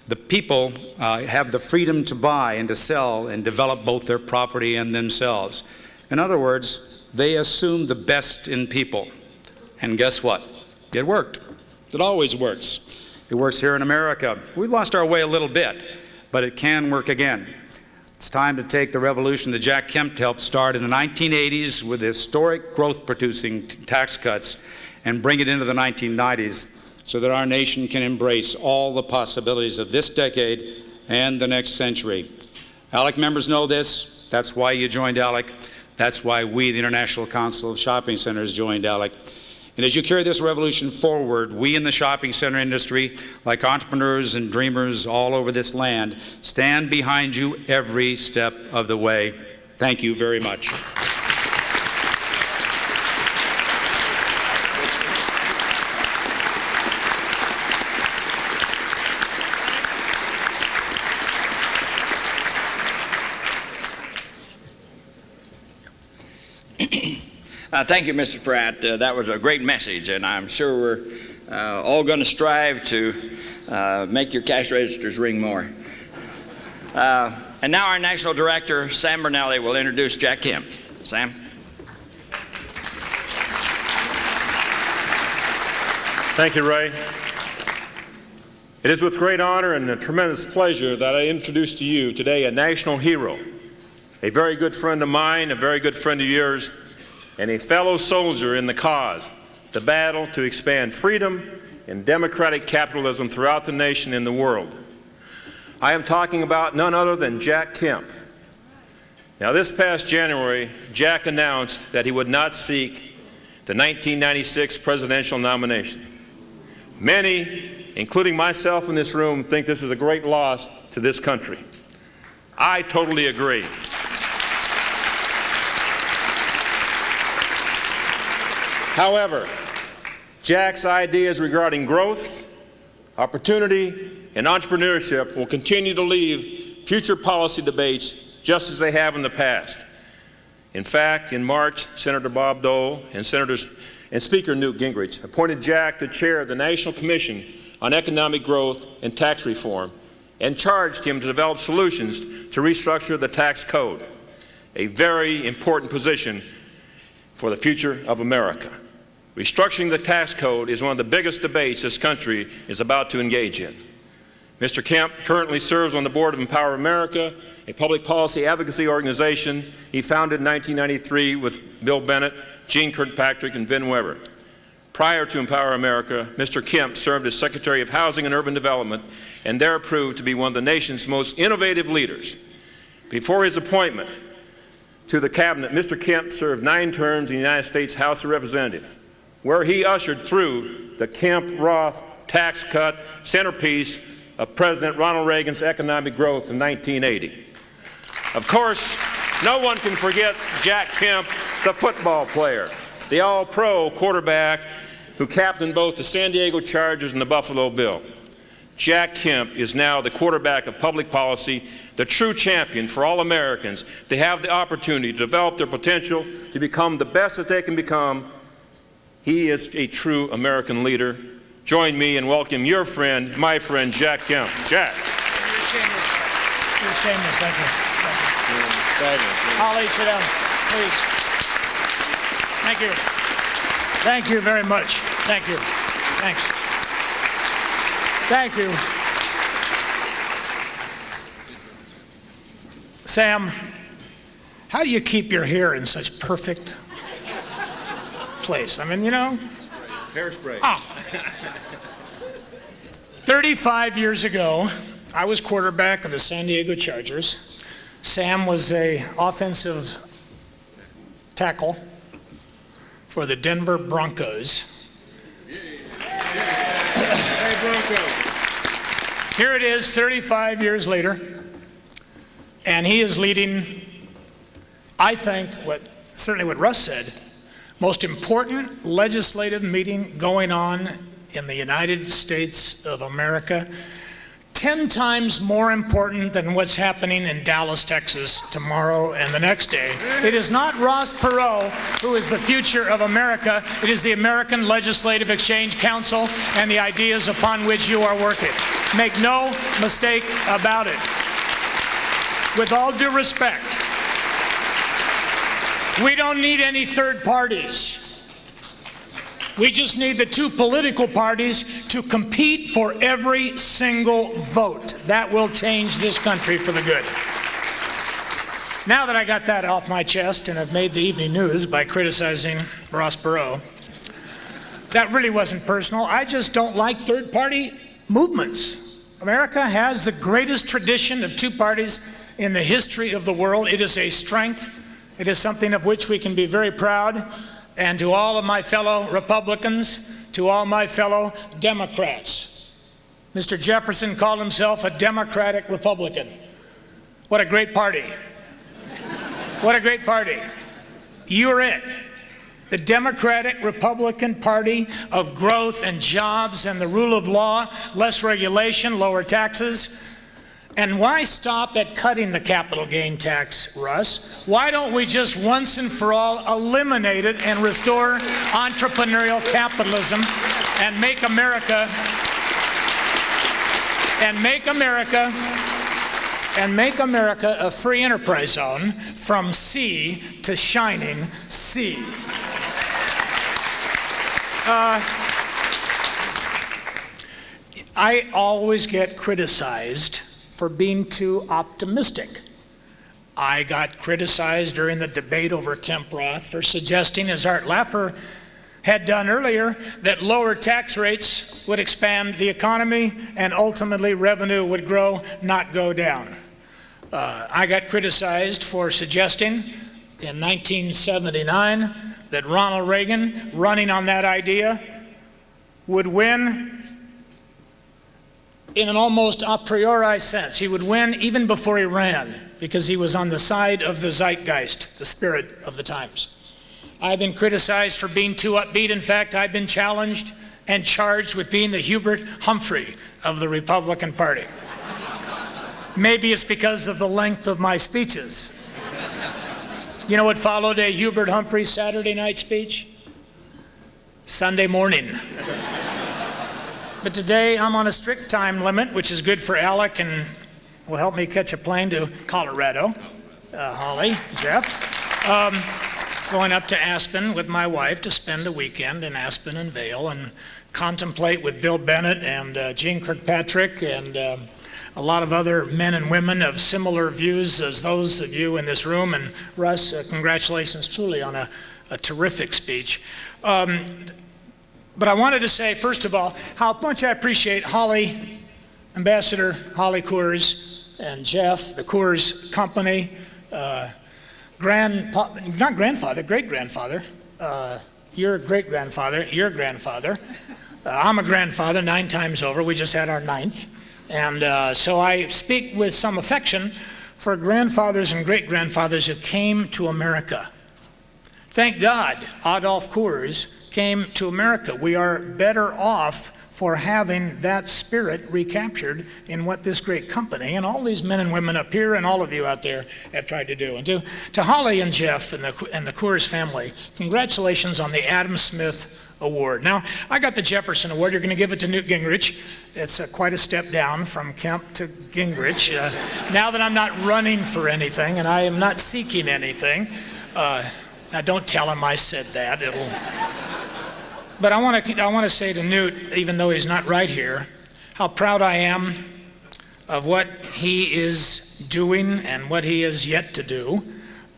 the people have the freedom to buy and to sell and develop both their property and themselves. In other words, they assume the best in people. And guess what? It worked. It always works. It works here in America. We lost our way a little bit, but it can work again. It's time to take the revolution that Jack Kemp helped start in the 1980s with historic growth-producing tax cuts and bring it into the 1990s so that our nation can embrace all the possibilities of this decade and the next century. ALEC members know this. That's why you joined ALEC. That's why we, the International Council of Shopping Centers, joined ALEC. And as you carry this revolution forward, we in the shopping center industry, like entrepreneurs and dreamers all over this land, stand behind you every step of the way. Thank you very much. Thank you, Mr. Pratt. That was a great message, and I'm sure we're all going to strive to make your cash registers ring more. And now our National Director, Sam Bernelli, will introduce Jack Kemp. Sam? Thank you, Ray. It is with great honor and a tremendous pleasure that I introduce to you today a national hero, a very good friend of mine, a very good friend of yours, and a fellow soldier in the cause, the battle to expand freedom and democratic capitalism throughout the nation and the world. I am talking about none other than Jack Kemp. Now, this past January, Jack announced that he would not seek the 1996 presidential nomination. Many, including myself in this room, think this is a great loss to this country. I totally agree. However, Jack's ideas regarding growth, opportunity, and entrepreneurship will continue to lead future policy debates just as they have in the past. In fact, in March, Senator Bob Dole and Speaker Newt Gingrich appointed Jack the chair of the National Commission on Economic Growth and Tax Reform and charged him to develop solutions to restructure the tax code, a very important position for the future of America. Restructuring the tax code is one of the biggest debates this country is about to engage in. Mr. Kemp currently serves on the board of Empower America, a public policy advocacy organization he founded in 1993 with Bill Bennett, Gene Kirkpatrick, and Vin Weber. Prior to Empower America, Mr. Kemp served as Secretary of Housing and Urban Development and there proved to be one of the nation's most innovative leaders. Before his appointment to the cabinet, Mr. Kemp served 9 terms in the United States House of Representatives, where he ushered through the Kemp-Roth tax cut centerpiece of President Ronald Reagan's economic growth in 1980. Of course, no one can forget Jack Kemp, the football player, the all-pro quarterback who captained both the San Diego Chargers and the Buffalo Bills. Jack Kemp is now the quarterback of public policy, the true champion for all Americans to have the opportunity to develop their potential to become the best that they can become. He is a true American leader. Join me in welcoming your friend, my friend, Jack Kemp. Jack. You're shameless. You're shameless. Thank you. Holly, sit down, please. Thank you. Thank you very much. Thank you. Thanks. Thank you. Sam, how do you keep your hair in such perfect place? I mean, you know. Hairspray. 35 years ago, I was quarterback of the San Diego Chargers. Sam was an offensive tackle for the Denver Broncos. Hey, Broncos. Here it is, 35 years later, and he is leading, I think, certainly what Russ said, most important legislative meeting going on in the United States of America, 10 times more important than what's happening in Dallas, Texas tomorrow and the next day. It is not Ross Perot who is the future of America. It is the American Legislative Exchange Council and the ideas upon which you are working. Make no mistake about it. With all due respect, we don't need any third parties. We just need the two political parties to compete for every single vote. That will change this country for the good. Now that I got that off my chest and have made the evening news by criticizing Ross Perot, that really wasn't personal. I just don't like third party movements. America has the greatest tradition of two parties in the history of the world. It is a strength. It is something of which we can be very proud. And to all of my fellow Republicans, to all my fellow Democrats, Mr. Jefferson called himself a Democratic Republican. What a great party. What a great party. You're it. The Democratic Republican Party of growth and jobs and the rule of law, less regulation, lower taxes. And why stop at cutting the capital gain tax, Russ? Why don't we just once and for all eliminate it and restore entrepreneurial capitalism and make America a free enterprise zone from sea to shining sea? I always get criticized for being too optimistic. I got criticized during the debate over Kemp for suggesting, as Art Laffer had done earlier, that lower tax rates would expand the economy and ultimately revenue would grow, not go down. I got criticized for suggesting in 1979 that Ronald Reagan, running on that idea, would win in an almost a priori sense. He would win even before he ran because he was on the side of the zeitgeist, the spirit of the times. I've been criticized for being too upbeat. In fact, I've been challenged and charged with being the Hubert Humphrey of the Republican Party. Maybe it's because of the length of my speeches. You know what followed a Hubert Humphrey Saturday night speech? Sunday morning. But today I'm on a strict time limit, which is good for ALEC and will help me catch a plane to Colorado. Holly, Jeff. Going up to Aspen with my wife to spend a weekend in Aspen and Vail and contemplate with Bill Bennett and Gene Kirkpatrick and a lot of other men and women of similar views as those of you in this room. And Russ, congratulations truly on a terrific speech. But I wanted to say, first of all, how much I appreciate Holly, Ambassador Holly Coors, and Jeff, the Coors Company, great-grandfather, your great-grandfather, your grandfather. I'm a grandfather 9 times over. We just had our 9th. And so I speak with some affection for grandfathers and great-grandfathers who came to America. Thank God Adolph Coors came to America. We are better off for having that spirit recaptured in what this great company and all these men and women up here and all of you out there have tried to do. And to Holly and Jeff and the Coors family, congratulations on the Adam Smith Award. Now, I got the Jefferson Award. You're going to give it to Newt Gingrich. It's quite a step down from Kemp to Gingrich. Now that I'm not running for anything and I am not seeking anything, now don't tell him I said that. But I want to say to Newt, even though he's not right here, how proud I am of what he is doing and what he has yet to do.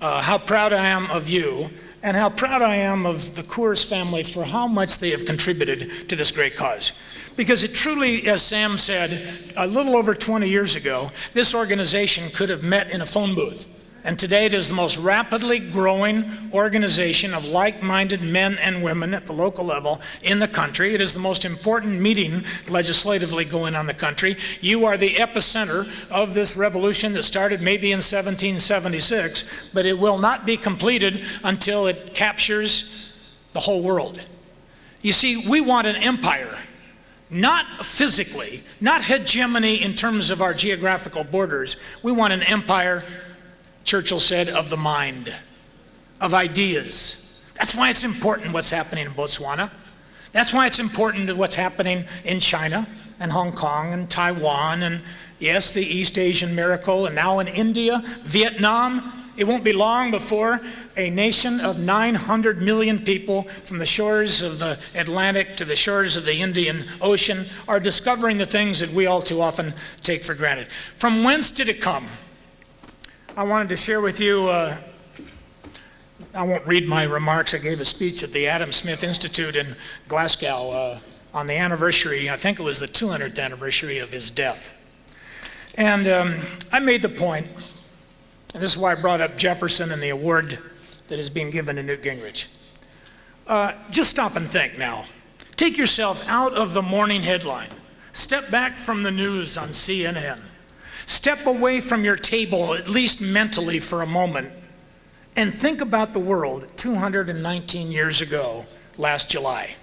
How proud I am of you, and how proud I am of the Coors family for how much they have contributed to this great cause. Because it truly, as Sam said, a little over 20 years ago, this organization could have met in a phone booth. And today it is the most rapidly growing organization of like-minded men and women at the local level in the country. It is the most important meeting legislatively going on in the country. You are the epicenter of this revolution that started maybe in 1776, but it will not be completed until it captures the whole world. You see, we want an empire, not physically, not hegemony in terms of our geographical borders. We want an empire, Churchill said, of the mind, of ideas. That's why it's important what's happening in Botswana. That's why it's important what's happening in China and Hong Kong and Taiwan and, yes, the East Asian miracle, and now in India, Vietnam. It won't be long before a nation of 900 million people from the shores of the Atlantic to the shores of the Indian Ocean are discovering the things that we all too often take for granted. From whence did it come? I wanted to share with you, I won't read my remarks. I gave a speech at the Adam Smith Institute in Glasgow on the anniversary, I think it was the 200th anniversary of his death. And I made the point, and this is why I brought up Jefferson and the award that is being given to Newt Gingrich. Just stop and think now. Take yourself out of the morning headline. Step back from the news on CNN. Step away from your table, at least mentally for a moment, and think about the world 219 years ago, last July.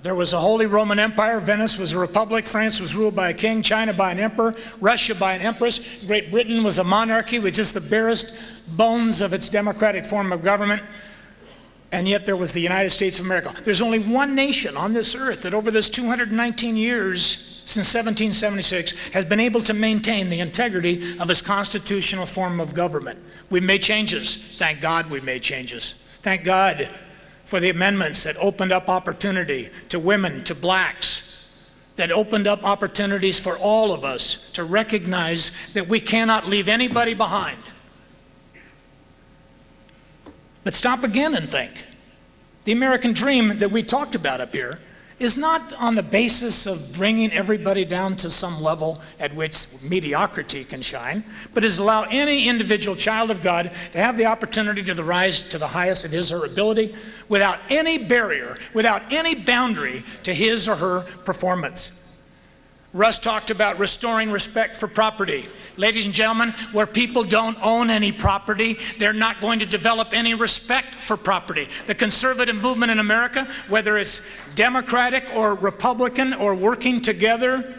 There was a Holy Roman Empire. Venice was a republic. France was ruled by a king. China by an emperor. Russia by an empress. Great Britain was a monarchy with just the barest bones of its democratic form of government. And yet there was the United States of America. There's only one nation on this earth that over this 219 years, since 1776, has been able to maintain the integrity of its constitutional form of government. We've made changes. Thank God we've made changes. Thank God for the amendments that opened up opportunity to women, to blacks, that opened up opportunities for all of us to recognize that we cannot leave anybody behind. But stop again and think. The American dream that we talked about up here is not on the basis of bringing everybody down to some level at which mediocrity can shine, but is allow any individual child of God to have the opportunity to rise to the highest of his or her ability without any barrier, without any boundary to his or her performance. Russ talked about restoring respect for property. Ladies and gentlemen, where people don't own any property, they're not going to develop any respect for property. The conservative movement in America, whether it's Democratic or Republican or working together,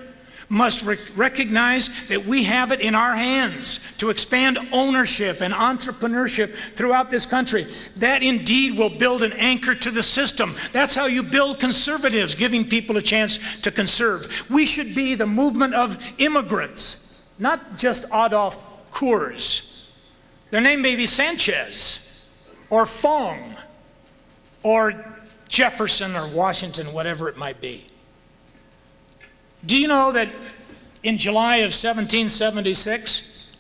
must recognize that we have it in our hands to expand ownership and entrepreneurship throughout this country. That indeed will build an anchor to the system. That's how you build conservatives, giving people a chance to conserve. We should be the movement of immigrants, not just Adolf Coors. Their name may be Sanchez or Fong or Jefferson or Washington, whatever it might be. Do you know that in July of 1776,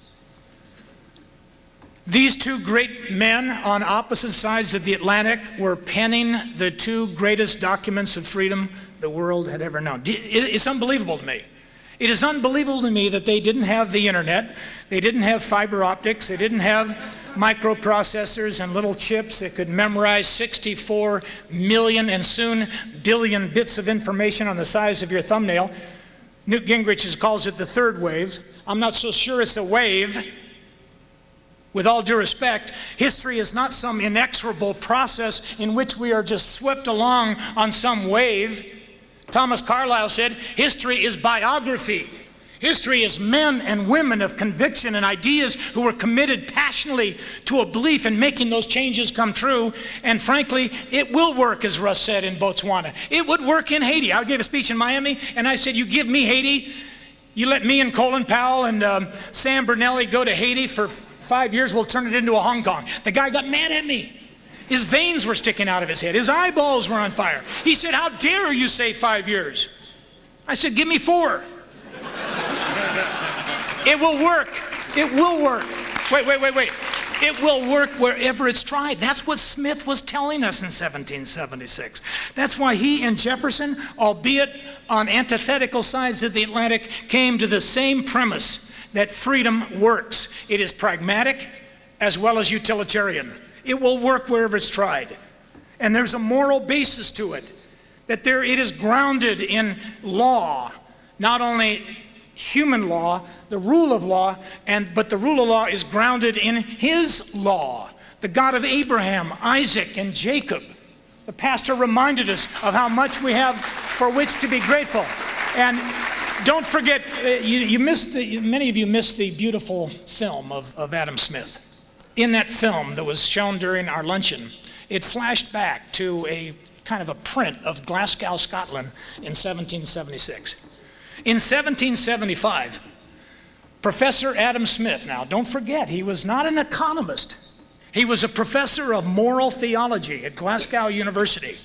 these two great men on opposite sides of the Atlantic were penning the two greatest documents of freedom the world had ever known? It's unbelievable to me. It is unbelievable to me that they didn't have the internet, they didn't have fiber optics, they didn't have microprocessors and little chips that could memorize 64 million and soon billion bits of information on the size of your thumbnail. Newt Gingrich calls it the third wave. I'm not so sure it's a wave. With all due respect, history is not some inexorable process in which we are just swept along on some wave. Thomas Carlyle said, history is biography. History is men and women of conviction and ideas who were committed passionately to a belief in making those changes come true. And frankly, it will work, as Russ said, in Botswana. It would work in Haiti. I gave a speech in Miami, and I said, you give me Haiti, you let me and Colin Powell and Sam Bernelli go to Haiti for 5 years, we'll turn it into a Hong Kong. The guy got mad at me. His veins were sticking out of his head. His eyeballs were on fire. He said, how dare you say 5 years? I said, give me 4. It will work. It will work. Wait. It will work wherever it's tried. That's what Smith was telling us in 1776. That's why he and Jefferson, albeit on antithetical sides of the Atlantic, came to the same premise that freedom works. It is pragmatic as well as utilitarian. It will work wherever it's tried. And there's a moral basis to it, that it is grounded in law, not only human law, the rule of law, but the rule of law is grounded in his law, the God of Abraham, Isaac, and Jacob. The pastor reminded us of how much we have for which to be grateful. And don't forget, many of you missed the beautiful film of Adam Smith. In that film that was shown during our luncheon, it flashed back to a kind of a print of Glasgow, Scotland in 1776. In 1775, Professor Adam Smith, now don't forget, he was not an economist. He was a professor of moral theology at Glasgow University.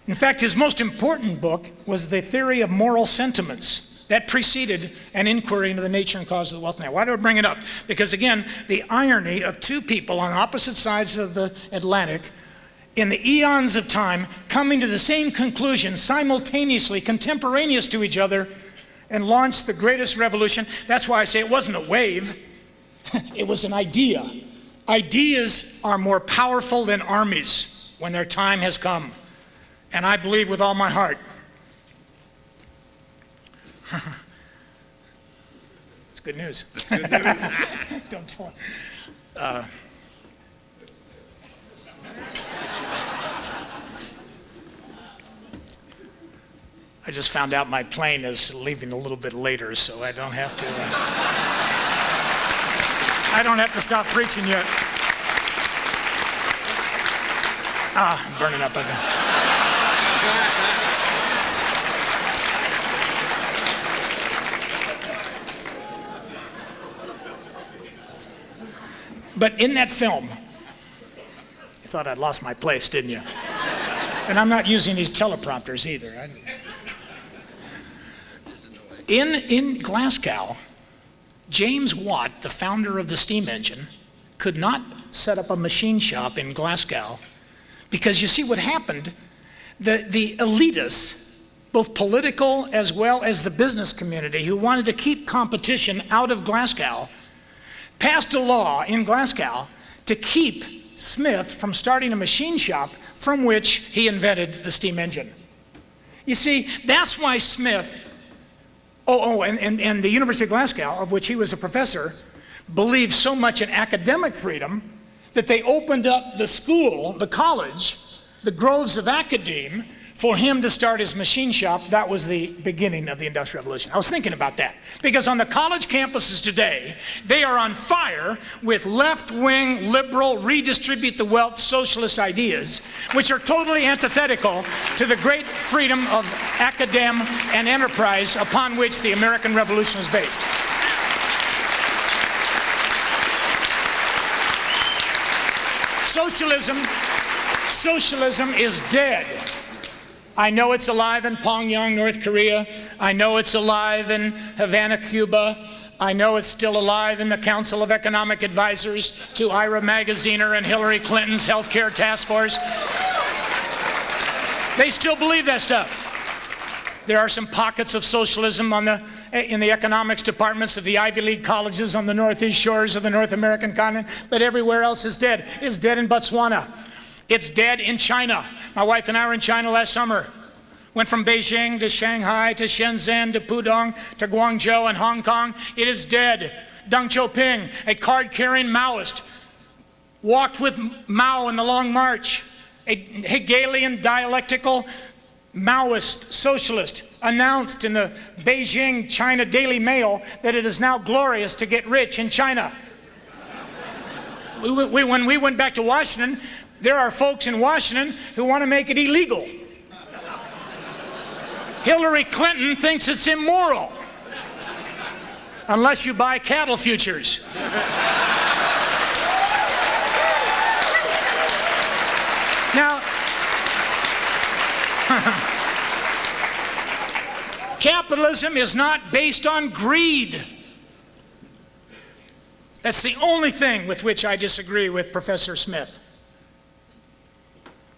In fact, his most important book was The Theory of Moral Sentiments. That preceded an inquiry into the nature and cause of the wealth. Now, why do I bring it up? Because again, the irony of two people on opposite sides of the Atlantic in the eons of time coming to the same conclusion simultaneously, contemporaneous to each other, and launched the greatest revolution. That's why I say it wasn't a wave, it was an idea. Ideas are more powerful than armies when their time has come. And I believe with all my heart. It's good news. That's good news. Don't tell I just found out my plane is leaving a little bit later, so I don't have to stop preaching yet. I'm burning up again. But in that film, you thought I'd lost my place, didn't you? And I'm not using these teleprompters either. In Glasgow, James Watt, the founder of the steam engine, could not set up a machine shop in Glasgow because you see what happened, the elitists, both political as well as the business community who wanted to keep competition out of Glasgow, passed a law in Glasgow to keep Smith from starting a machine shop from which he invented the steam engine. You see, that's why Smith, and the University of Glasgow, of which he was a professor, believed so much in academic freedom that they opened up the school, the college, the groves of academe, for him to start his machine shop. That was the beginning of the Industrial Revolution. I was thinking about that because on the college campuses today, they are on fire with left-wing, liberal, redistribute the wealth, socialist ideas, which are totally antithetical to the great freedom of academe and enterprise upon which the American Revolution is based. Socialism is dead. I know it's alive in Pyongyang, North Korea. I know it's alive in Havana, Cuba. I know it's still alive in the Council of Economic Advisors to Ira Magaziner and Hillary Clinton's healthcare task force. They still believe that stuff. There are some pockets of socialism in the economics departments of the Ivy League colleges on the northeast shores of the North American continent, but everywhere else is dead. It's dead in Botswana. It's dead in China. My wife and I were in China last summer. Went from Beijing to Shanghai to Shenzhen to Pudong to Guangzhou and Hong Kong. It is dead. Deng Xiaoping, a card-carrying Maoist, walked with Mao in the Long March. A Hegelian dialectical Maoist socialist announced in the Beijing China Daily Mail that it is now glorious to get rich in China. When we went back to Washington, there are folks in Washington who want to make it illegal. Hillary Clinton thinks it's immoral, unless you buy cattle futures. Now, capitalism is not based on greed. That's the only thing with which I disagree with Professor Smith.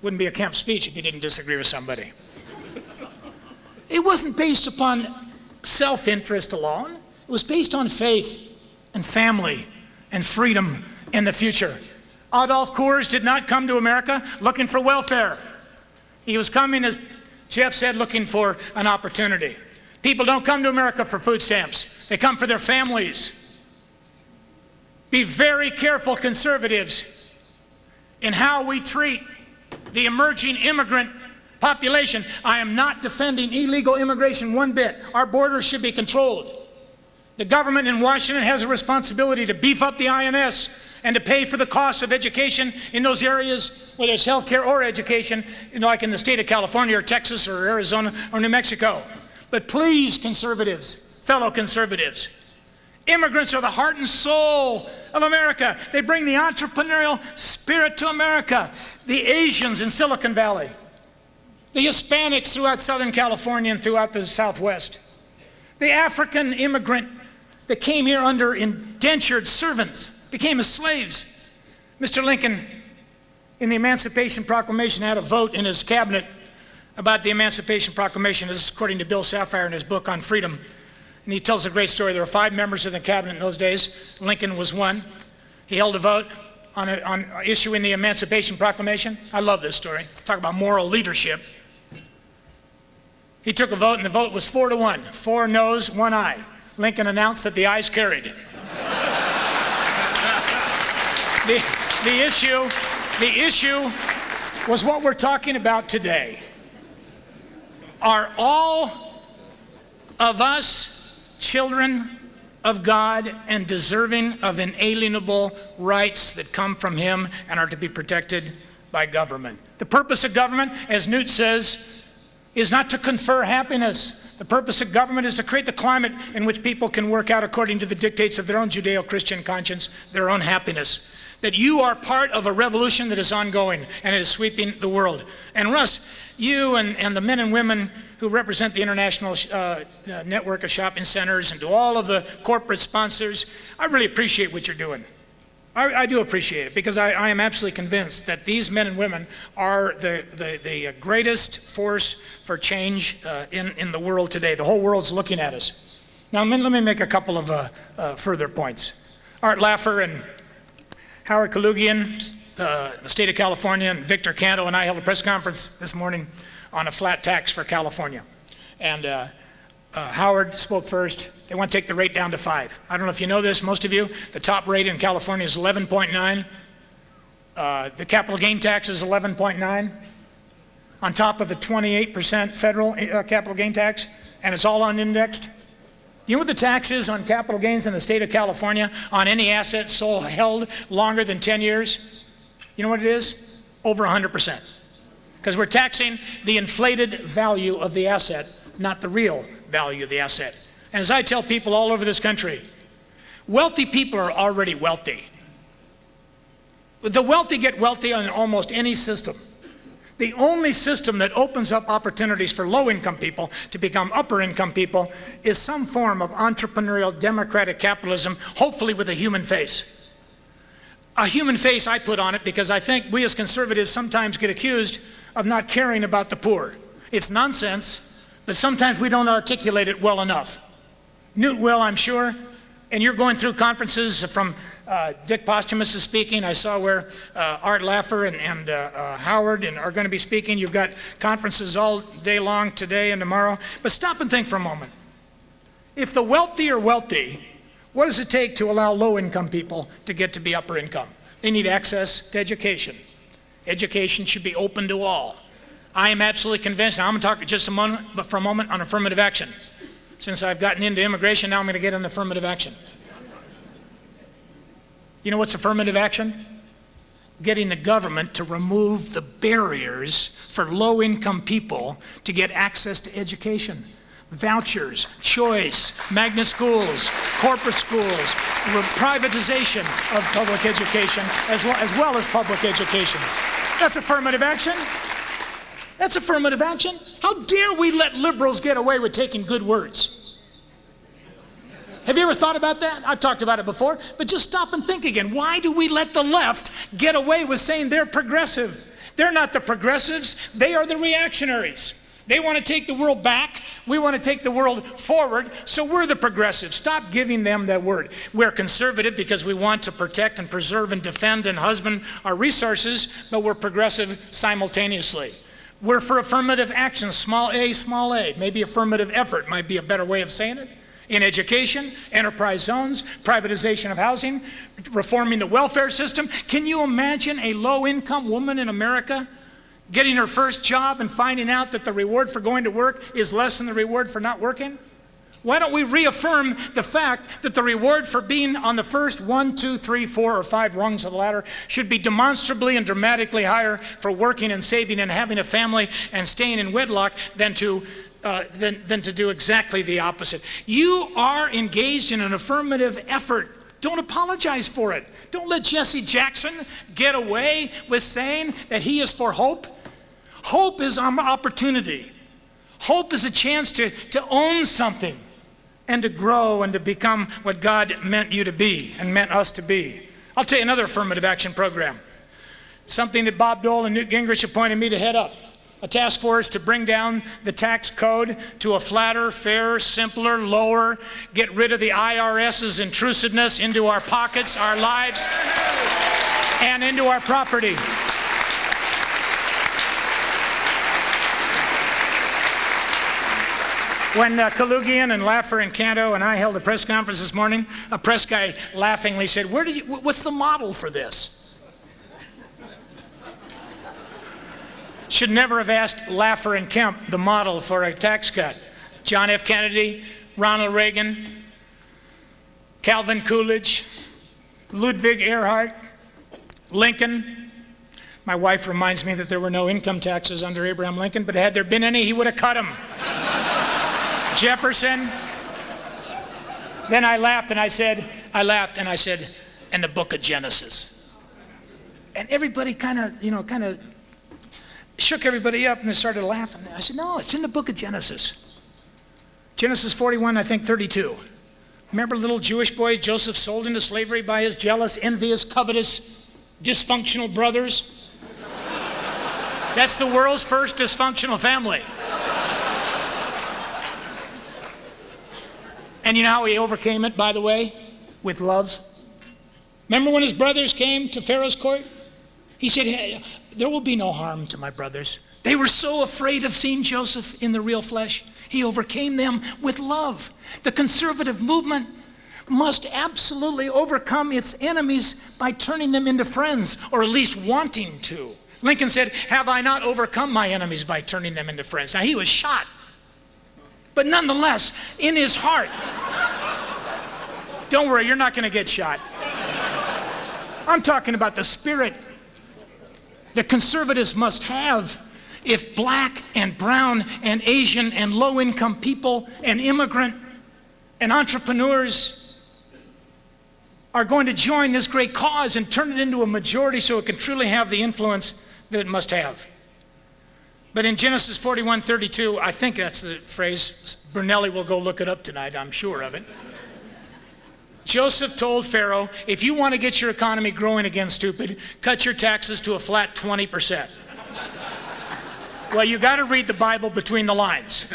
Wouldn't be a Kemp speech if you didn't disagree with somebody. It wasn't based upon self-interest alone. It was based on faith and family and freedom in the future. Adolf Coors did not come to America looking for welfare. He was coming, as Jeff said, looking for an opportunity. People don't come to America for food stamps. They come for their families. Be very careful, conservatives, in how we treat the emerging immigrant population. I am not defending illegal immigration one bit. Our borders should be controlled. The government in Washington has a responsibility to beef up the INS and to pay for the cost of education in those areas, whether it's healthcare or education, like in the state of California or Texas or Arizona or New Mexico. But please, conservatives, fellow conservatives, immigrants are the heart and soul of America. They bring the entrepreneurial spirit to America. The Asians in Silicon Valley, the Hispanics throughout Southern California and throughout the Southwest, the African immigrant that came here under indentured servants, became as slaves. Mr. Lincoln, in the Emancipation Proclamation, had a vote in his cabinet about the Emancipation Proclamation. This is according to Bill Safire in his book on freedom. And he tells a great story. There were 5 members of the cabinet in those days. Lincoln was one. He held a vote on issuing the Emancipation Proclamation. I love this story. Talk about moral leadership. He took a vote, and the vote was 4-1. 4 noes, 1 aye. Lincoln announced that the ayes carried. The issue was what we're talking about today. Are all of us children of God and deserving of inalienable rights that come from Him and are to be protected by government? The purpose of government, as Newt says, is not to confer happiness. The purpose of government is to create the climate in which people can work out according to the dictates of their own Judeo-Christian conscience, their own happiness. That you are part of a revolution that is ongoing and it is sweeping the world. And Russ, you and the men and women who represent the international network of shopping centers and to all of the corporate sponsors, I really appreciate what you're doing. I do appreciate it, because I am absolutely convinced that these men and women are the greatest force for change in the world today. The whole world's looking at us. Now, let me make a couple of further points. Art Laffer and Howard Kalugian, the state of California, and Victor Canto and I held a press conference this morning on a flat tax for California. And Howard spoke first. They want to take the rate down to 5. I don't know if you know this, most of you. The top rate in California is 11.9. The capital gain tax is 11.9 on top of the 28% federal capital gain tax, and it's all unindexed. You know what the tax is on capital gains in the state of California on any asset sold held longer than 10 years? You know what it is? Over 100%. Because we're taxing the inflated value of the asset, not the real value of the asset. And as I tell people all over this country, wealthy people are already wealthy. The wealthy get wealthy on almost any system. The only system that opens up opportunities for low-income people to become upper-income people is some form of entrepreneurial democratic capitalism, hopefully with a human face. A human face I put on it because I think we as conservatives sometimes get accused of not caring about the poor. It's nonsense, but sometimes we don't articulate it well enough. Newt will, I'm sure, and you're going through conferences from Dick Posthumus is speaking. I saw where Art Laffer and Howard are going to be speaking. You've got conferences all day long today and tomorrow. But stop and think for a moment. If the wealthy are wealthy, what does it take to allow low-income people to get to be upper income? They need access to education. Education should be open to all. I am absolutely convinced. Now I'm going to talk just for a moment on affirmative action. Since I've gotten into immigration, now I'm going to get into affirmative action. You know what's affirmative action? Getting the government to remove the barriers for low-income people to get access to education. Vouchers, choice, magnet schools, corporate schools, privatization of public education, as well as public education. That's affirmative action. That's affirmative action. How dare we let liberals get away with taking good words? Have you ever thought about that? I've talked about it before, but just stop and think again. Why do we let the left get away with saying they're progressive? They're not the progressives, they are the reactionaries. They want to take the world back, we want to take the world forward, so we're the progressives. Stop giving them that word. We're conservative because we want to protect and preserve and defend and husband our resources, but we're progressive simultaneously. We're for affirmative action, small a, maybe affirmative effort might be a better way of saying it. In education, enterprise zones, privatization of housing, reforming the welfare system. Can you imagine a low-income woman in America getting her first job and finding out that the reward for going to work is less than the reward for not working? Why don't we reaffirm the fact that the reward for being on the first 1, 2, 3, 4, or 5 rungs of the ladder should be demonstrably and dramatically higher for working and saving and having a family and staying in wedlock than to do exactly the opposite. You are engaged in an affirmative effort. Don't apologize for it. Don't let Jesse Jackson get away with saying that he is for hope. Hope is an opportunity. Hope is a chance to own something and to grow and to become what God meant you to be and meant us to be. I'll tell you another affirmative action program. Something that Bob Dole and Newt Gingrich appointed me to head up. A task force to bring down the tax code to a flatter, fairer, simpler, lower, get rid of the IRS's intrusiveness into our pockets, our lives, and into our property. When Kalugian and Laffer and Canto and I held a press conference this morning, a press guy laughingly said, what's the model for this? Should never have asked Laffer and Kemp the model for a tax cut. John F. Kennedy, Ronald Reagan, Calvin Coolidge, Ludwig Erhard, Lincoln. My wife reminds me that there were no income taxes under Abraham Lincoln, but had there been any, he would have cut them. Jefferson. Then I laughed and I said, and the book of Genesis. And everybody kind of shook everybody up and they started laughing. I said, no, it's in the book of Genesis. Genesis 41, I think 32. Remember little Jewish boy Joseph sold into slavery by his jealous, envious, covetous, dysfunctional brothers? That's the world's first dysfunctional family. And you know how he overcame it, by the way? With love. Remember when his brothers came to Pharaoh's court? He said, hey, there will be no harm to my brothers. They were so afraid of seeing Joseph in the real flesh. He overcame them with love. The conservative movement must absolutely overcome its enemies by turning them into friends, or at least wanting to. Lincoln said, have I not overcome my enemies by turning them into friends? Now, he was shot. But nonetheless, in his heart, don't worry, you're not going to get shot. I'm talking about the spirit that conservatives must have if black and brown and Asian and low-income people and immigrant and entrepreneurs are going to join this great cause and turn it into a majority so it can truly have the influence that it must have. But in Genesis 41:32, I think that's the phrase. Brunelli will go look it up tonight, I'm sure of it. Joseph told Pharaoh, if you want to get your economy growing again, stupid, cut your taxes to a flat 20%. Well, you got to read the Bible between the lines.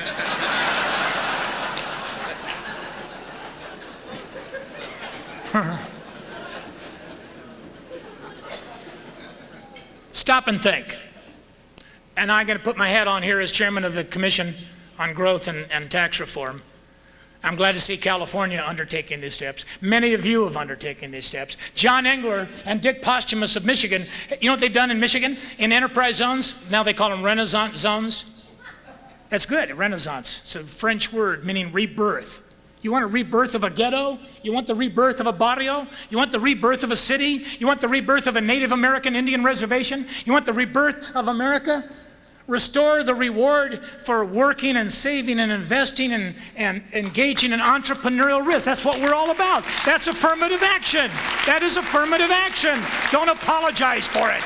Stop and think. And I'm going to put my hat on here as chairman of the Commission on Growth and Tax Reform. I'm glad to see California undertaking these steps. Many of you have undertaken these steps. John Engler and Dick Posthumus of Michigan, you know what they've done in Michigan? In enterprise zones, now they call them Renaissance zones. That's good, Renaissance. It's a French word meaning rebirth. You want a rebirth of a ghetto? You want the rebirth of a barrio? You want the rebirth of a city? You want the rebirth of a Native American Indian reservation? You want the rebirth of America? Restore the reward for working and saving and investing and engaging in entrepreneurial risk. That's what we're all about. That's affirmative action. That is affirmative action. Don't apologize for it.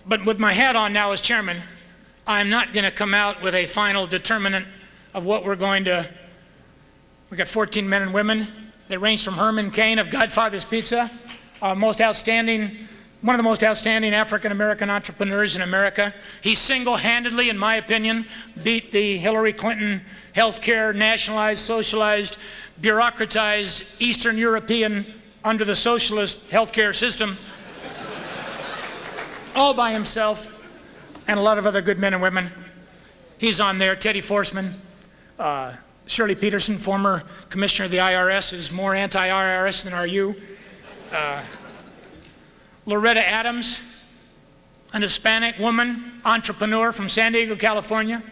But with my hat on now as chairman, I'm not going to come out with a final determinant of what we're going to. We got 14 men and women. They range from Herman Cain of Godfather's Pizza, one of the most outstanding African-American entrepreneurs in America. He single-handedly, in my opinion, beat the Hillary Clinton healthcare, nationalized, socialized, bureaucratized Eastern European under the socialist healthcare system, all by himself, and a lot of other good men and women. He's on there. Teddy Forsman, Shirley Peterson, former commissioner of the IRS, is more anti-IRS than are you. Loretta Adams, an Hispanic woman, entrepreneur from San Diego, California.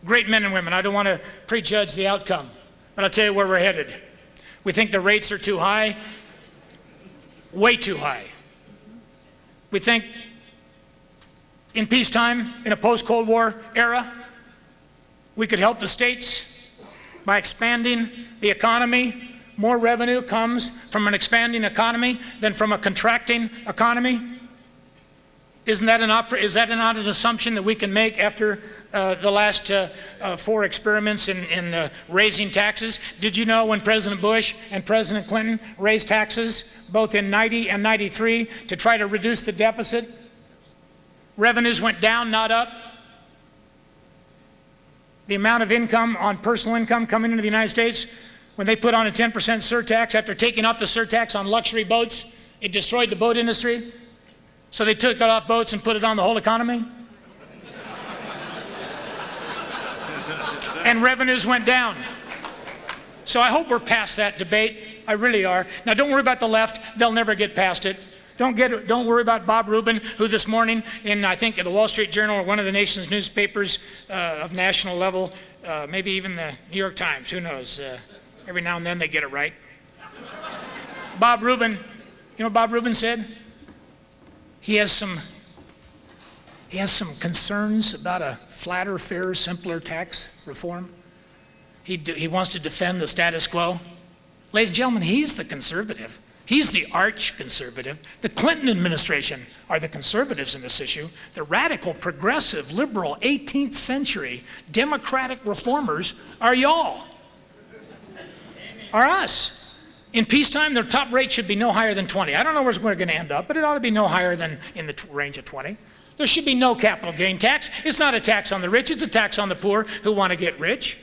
Great men and women. I don't want to prejudge the outcome, but I'll tell you where we're headed. We think the rates are too high, way too high. We think in peacetime, in a post-Cold War era, we could help the states by expanding the economy. More revenue comes from an expanding economy than from a contracting economy. Is that not an assumption that we can make after the last 4 experiments in raising taxes? Did you know when President Bush and President Clinton raised taxes, both in 90 and 93, to try to reduce the deficit, revenues went down, not up? The amount of income on personal income coming into the United States, when they put on a 10% surtax, after taking off the surtax on luxury boats, it destroyed the boat industry. So they took it off boats and put it on the whole economy. And revenues went down. So I hope we're past that debate. I really are. Now don't worry about the left. They'll never get past it. Don't worry about Bob Rubin, who this morning in, I think, the Wall Street Journal or one of the nation's newspapers of national level, maybe even the New York Times, who knows? Every now and then they get it right. Bob Rubin, you know what Bob Rubin said? He has some concerns about a flatter, fairer, simpler tax reform. He wants to defend the status quo. Ladies and gentlemen, he's the conservative. He's the arch conservative. The Clinton administration are the conservatives in this issue. The radical, progressive, liberal, 18th century democratic reformers are y'all, are us. In peacetime, their top rate should be no higher than 20. I don't know where we're going to end up, but it ought to be no higher than in the range of 20. There should be no capital gain tax. It's not a tax on the rich, it's a tax on the poor who want to get rich.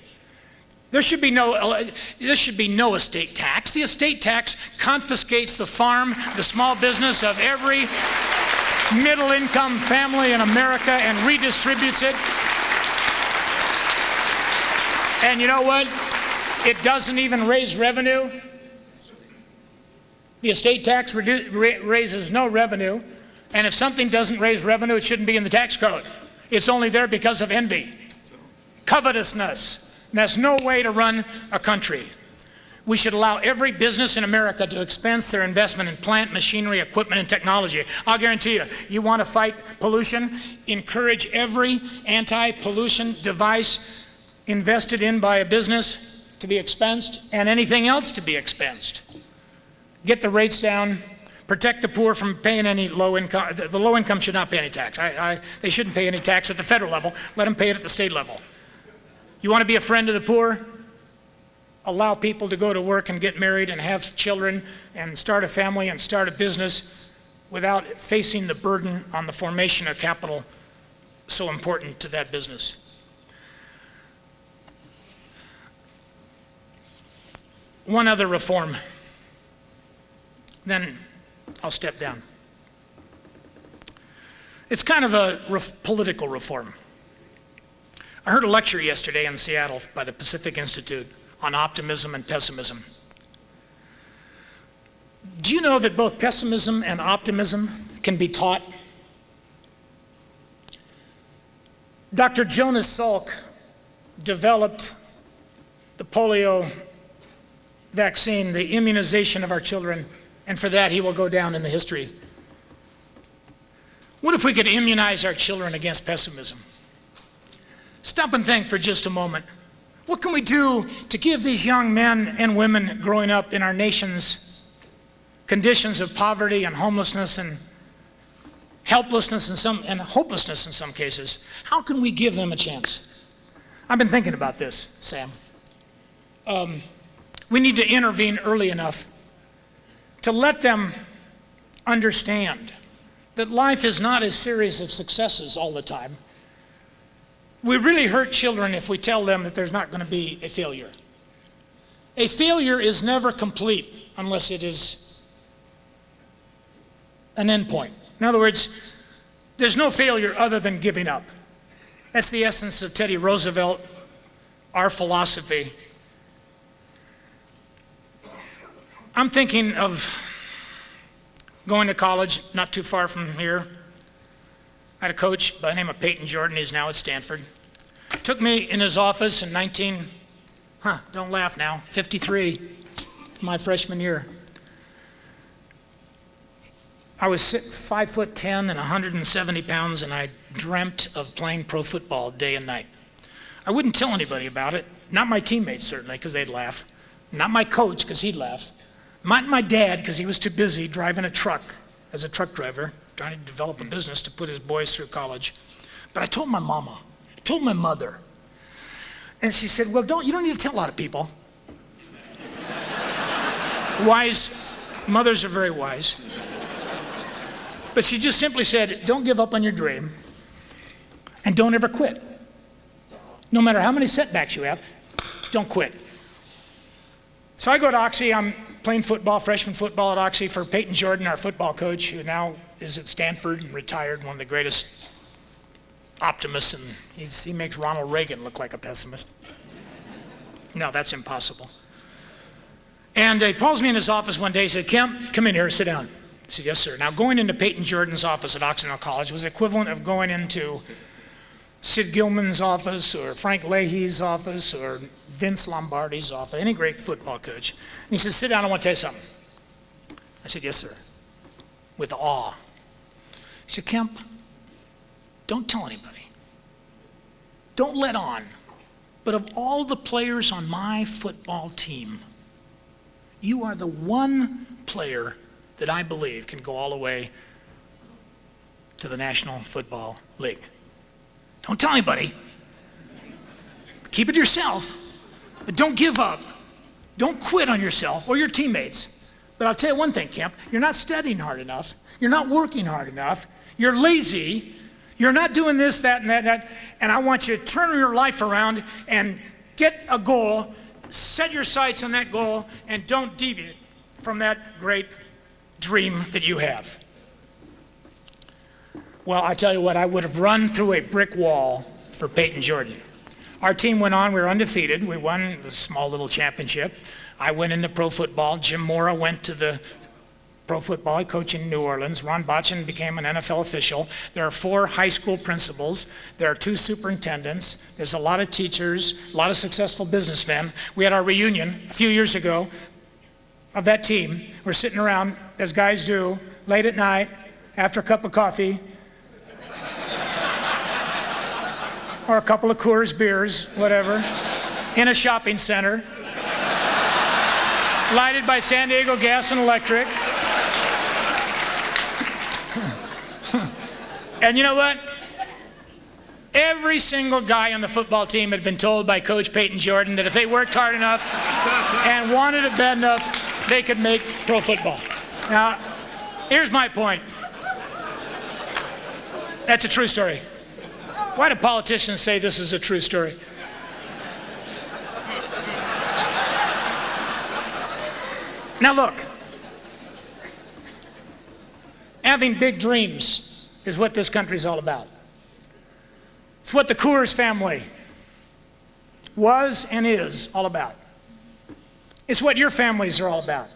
There should be no estate tax. The estate tax confiscates the farm, the small business of every middle-income family in America and redistributes it. And you know what? It doesn't even raise revenue. The estate tax raises no revenue, and if something doesn't raise revenue, it shouldn't be in the tax code. It's only there because of envy, covetousness. And that's no way to run a country. We should allow every business in America to expense their investment in plant, machinery, equipment, and technology. I'll guarantee you, you want to fight pollution? Encourage every anti-pollution device invested in by a business to be expensed, and anything else to be expensed. Get the rates down, protect the poor from paying any low income. The low income should not pay any tax. They shouldn't pay any tax at the federal level. Let them pay it at the state level. You want to be a friend of the poor? Allow people to go to work and get married and have children and start a family and start a business without facing the burden on the formation of capital so important to that business. One other reform, then I'll step down. It's kind of a political reform. I heard a lecture yesterday in Seattle by the Pacific Institute on optimism and pessimism. Do you know that both pessimism and optimism can be taught? Dr. Jonas Salk developed the polio vaccine, the immunization of our children, and for that he will go down in the history. What if we could immunize our children against pessimism? Stop and think for just a moment. What can we do to give these young men and women growing up in our nation's conditions of poverty and homelessness and helplessness and hopelessness in some cases? How can we give them a chance? I've been thinking about this, Sam. We need to intervene early enough to let them understand that life is not a series of successes all the time. We really hurt children if we tell them that there's not going to be a failure. A failure is never complete unless it is an end point. In other words, there's no failure other than giving up. That's the essence of Teddy Roosevelt, our philosophy. I'm thinking of going to college, not too far from here. I had a coach by the name of Peyton Jordan. He's now at Stanford. Took me in his office in don't laugh now, 53, my freshman year. I was 5'10" and 170 pounds, and I dreamt of playing pro football day and night. I wouldn't tell anybody about it, not my teammates certainly, because they'd laugh, not my coach, because he'd laugh, not my dad, because he was too busy driving a truck as a truck driver, trying to develop a business to put his boys through college. But I told my mama, I told my mother, and she said, well, you don't need to tell a lot of people. Wise, mothers are very wise. But she just simply said, don't give up on your dream, and don't ever quit. No matter how many setbacks you have, don't quit. So I go to Oxy, I'm playing football, freshman football at Oxy for Peyton Jordan, our football coach, who now is at Stanford and retired, one of the greatest optimists, and he makes Ronald Reagan look like a pessimist. No, that's impossible. And he calls me in his office one day, he said, Kemp, come in here, sit down. I said, yes, sir. Now, going into Peyton Jordan's office at Occidental College was equivalent of going into Sid Gilman's office or Frank Leahy's office or Vince Lombardi's office, any great football coach. And he said, sit down, I want to tell you something. I said, yes, sir, with awe. He said, Kemp, don't tell anybody. Don't let on. But of all the players on my football team, you are the one player that I believe can go all the way to the National Football League. Don't tell anybody. Keep it to yourself, but don't give up. Don't quit on yourself or your teammates. But I'll tell you one thing, Kemp, you're not studying hard enough. You're not working hard enough. You're lazy. You're not doing this, that, and that. And I want you to turn your life around and get a goal, set your sights on that goal, and don't deviate from that great dream that you have. Well, I tell you what, I would have run through a brick wall for Peyton Jordan. Our team went on, we were undefeated. We won the small little championship. I went into pro football. Jim Mora went to the pro football, coaching in New Orleans. Ron Botchin became an NFL official. There are 4 high school principals. There are 2 superintendents. There's a lot of teachers, a lot of successful businessmen. We had our reunion a few years ago of that team. We're sitting around, as guys do, late at night, after a cup of coffee, or a couple of Coors beers, whatever, in a shopping center, lighted by San Diego Gas and Electric. And you know what? Every single guy on the football team had been told by Coach Peyton Jordan that if they worked hard enough and wanted it bad enough, they could make pro football. Now, here's my point. That's a true story. Why do politicians say this is a true story? Now look, having big dreams is what this country's all about. It's what the Coors family was and is all about. It's what your families are all about.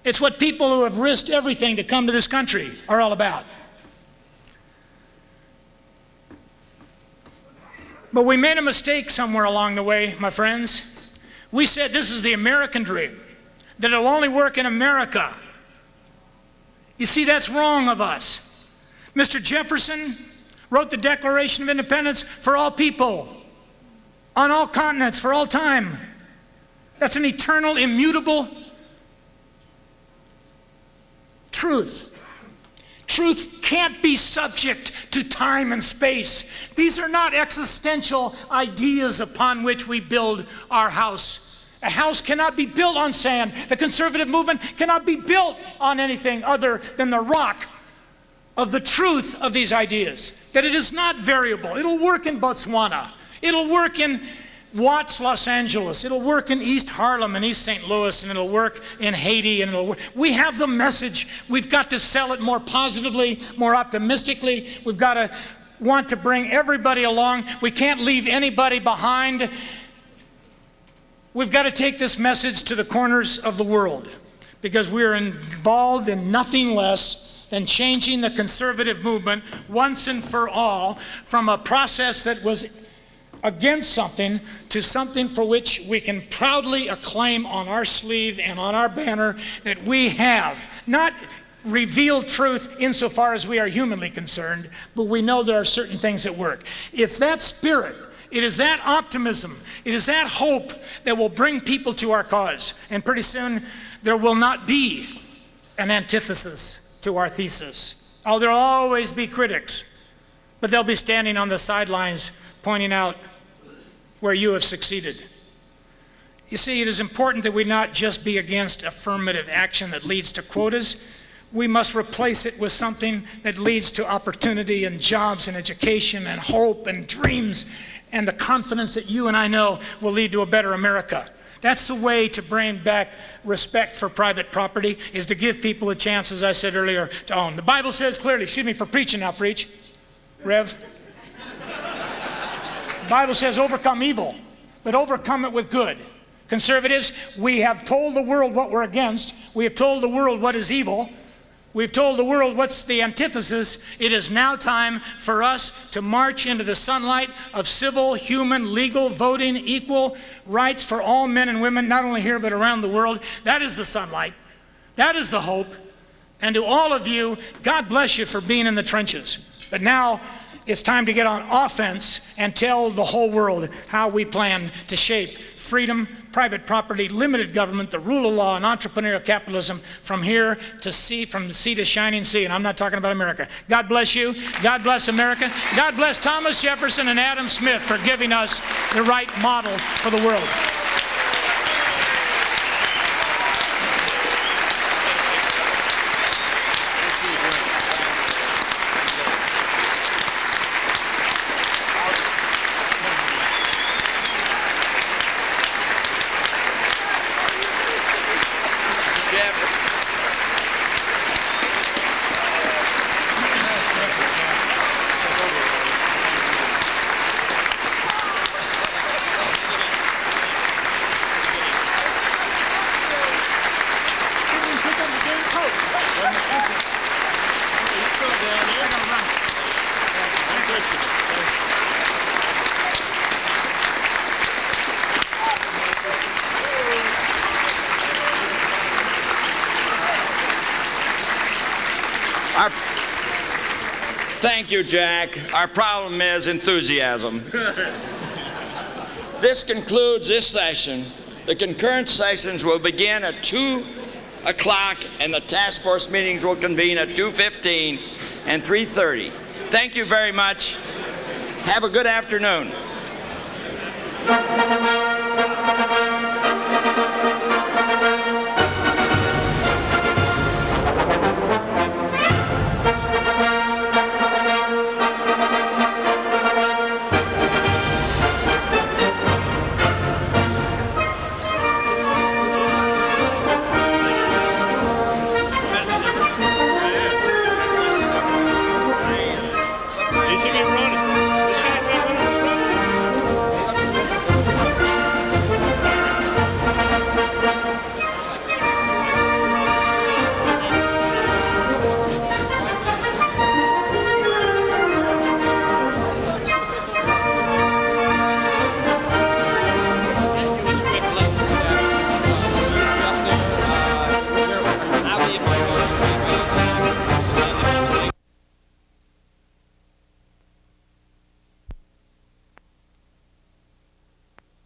It's what people who have risked everything to come to this country are all about. But we made a mistake somewhere along the way, my friends. We said this is the American dream, that it'll only work in America. You see, that's wrong of us. Mr. Jefferson wrote the Declaration of Independence for all people, on all continents, for all time. That's an eternal, immutable truth. Truth can't be subject to time and space. These are not existential ideas upon which we build our house. A house cannot be built on sand. The conservative movement cannot be built on anything other than the rock of the truth of these ideas. That it is not variable. It'll work in Botswana. It'll work in Watts, Los Angeles. It'll work in East Harlem and East St. Louis, and it'll work in Haiti, and it'll work. We have the message. We've got to sell it more positively, more optimistically. We've got to want to bring everybody along. We can't leave anybody behind. We've got to take this message to the corners of the world. because we are involved in nothing less than changing the conservative movement once and for all from a process that was against something to something for which we can proudly acclaim on our sleeve and on our banner that we have not revealed truth insofar as we are humanly concerned, but we know there are certain things that work. It's that spirit, it is that optimism, it is that hope that will bring people to our cause. And pretty soon there will not be an antithesis to our thesis. Oh, there'll always be critics, but they'll be standing on the sidelines pointing out where you have succeeded. You see, it is important that we not just be against affirmative action that leads to quotas. We must replace it with something that leads to opportunity and jobs and education and hope and dreams and the confidence that you and I know will lead to a better America. That's the way to bring back respect for private property, is to give people a chance, as I said earlier, to own. The Bible says clearly, excuse me for preaching now, preach, Rev. The Bible says overcome evil, but overcome it with good. Conservatives, we have told the world what we're against. We have told the world what is evil. We've told the world what's the antithesis. It is now time for us to march into the sunlight of civil, human, legal, voting, equal rights for all men and women, not only here but around the world. That is the sunlight. That is the hope. And to all of you, God bless you for being in the trenches. But now it's time to get on offense and tell the whole world how we plan to shape freedom, private property, limited government, the rule of law, and entrepreneurial capitalism from here to sea, from the sea to shining sea. And I'm not talking about America. God bless you. God bless America. God bless Thomas Jefferson and Adam Smith for giving us the right model for the world. Thank you, Jack. Our problem is enthusiasm. This concludes this session. The concurrent sessions will begin at 2 o'clock, and the task force meetings will convene at 2:15 and 3:30. Thank you very much. Have a good afternoon.